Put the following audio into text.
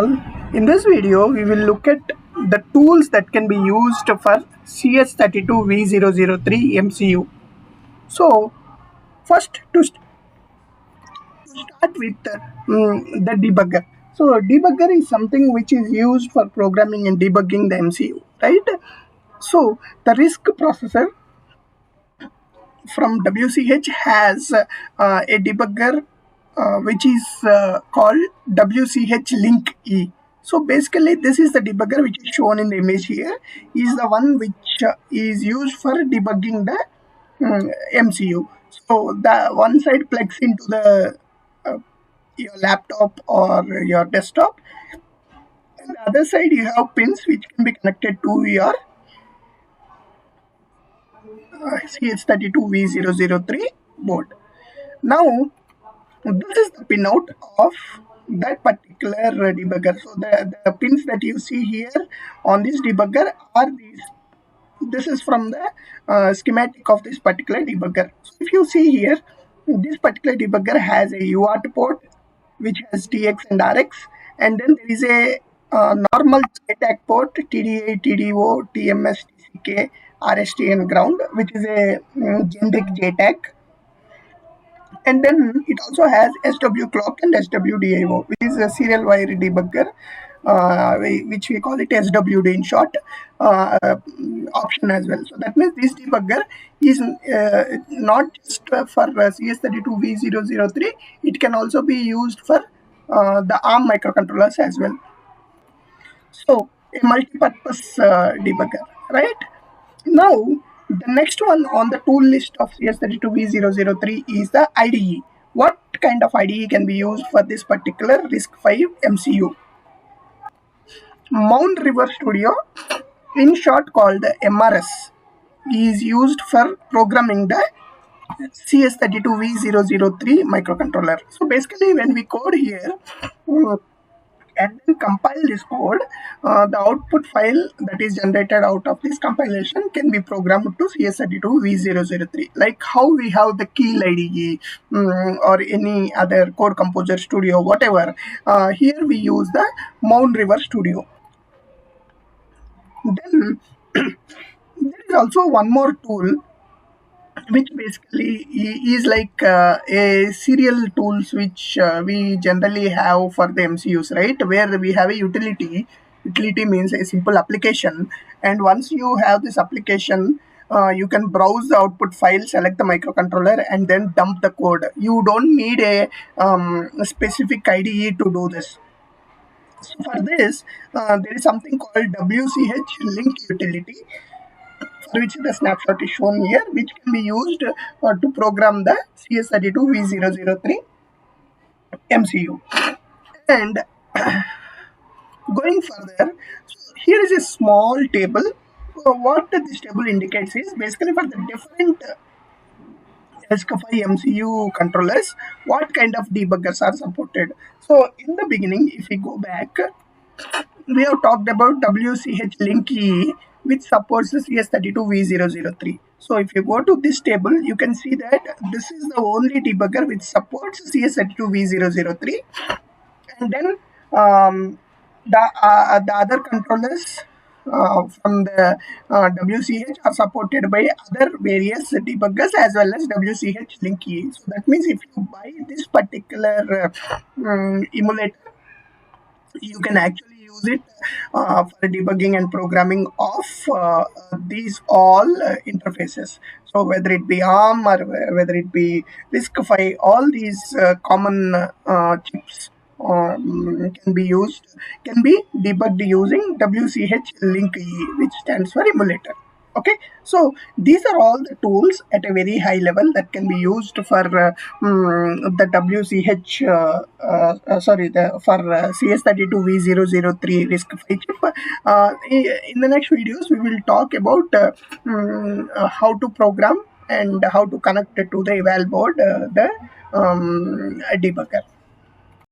all, in this video we will look at the tools that can be used for CH32V003 MCU. So first to start with the debugger. So debugger is something which is used for programming and debugging the MCU, right? So the RISC processor from WCH has a debugger which is called WCH Link E. So basically this is the debugger which is shown in the image here, is the one which is used for debugging the MCU. So the one side plugs into the your laptop or your desktop, and the other side you have pins which can be connected to your CH32V003 board. Now this is the pinout of that particular debugger. So the pins that you see here on this debugger are these. This is from the schematic of this particular debugger. So if you see here, this particular debugger has a UART port which has TX and RX, and then there is a normal JTAG port, TDA, TDO, TMS, TCK, RST and ground, which is a generic JTAG. And then it also has SW clock and SWDIO, which is a serial wire debugger, which we call it SWD in short, option as well. So that means this debugger is not just for CS32V003, it can also be used for the ARM microcontrollers as well. So a multi-purpose debugger, right? Now the next one on the tool list of CS32V003 is the IDE. What kind of IDE can be used for this particular RISC V MCU? Mount River Studio, in short called MRS, is used for programming the CS32V003 microcontroller. So basically when we code here and then compile this code, the output file that is generated out of this compilation can be programmed to CS32V003. Like how we have the Keel IDE or any other Code Composer Studio, whatever. Here we use the Mount River Studio. Then there is also one more tool which basically is like a serial tools which we generally have for the MCUs, right? Where we have a utility. Utility means a simple application, and once you have this application, you can browse the output file, select the microcontroller, and then dump the code. You don't need a specific IDE to do this. So for this, there is something called WCH Link utility, which the snapshot is shown here, which can be used to program the CS32V003 MCU. And going further, here is a small table. What this table indicates is basically for the different RISC V MCU controllers, what kind of debuggers are supported. So in the beginning, if we go back, we have talked about WCH Link E, which supports the CS32V003. So if you go to this table, you can see that this is the only debugger which supports CS32V003, and then the other controllers from the WCH are supported by other various debuggers as well as WCH Link E. So that means if you buy this particular emulator, you can actually use it for debugging and programming of these all interfaces. So whether it be ARM or whether it be RISC V, all these common chips can be debugged using WCH Link E, which stands for emulator. Okay, so these are all the tools at a very high level that can be used for the WCH, for CS32V003 RISC V chip. In the next videos, we will talk about how to program and how to connect it to the eval board, the debugger.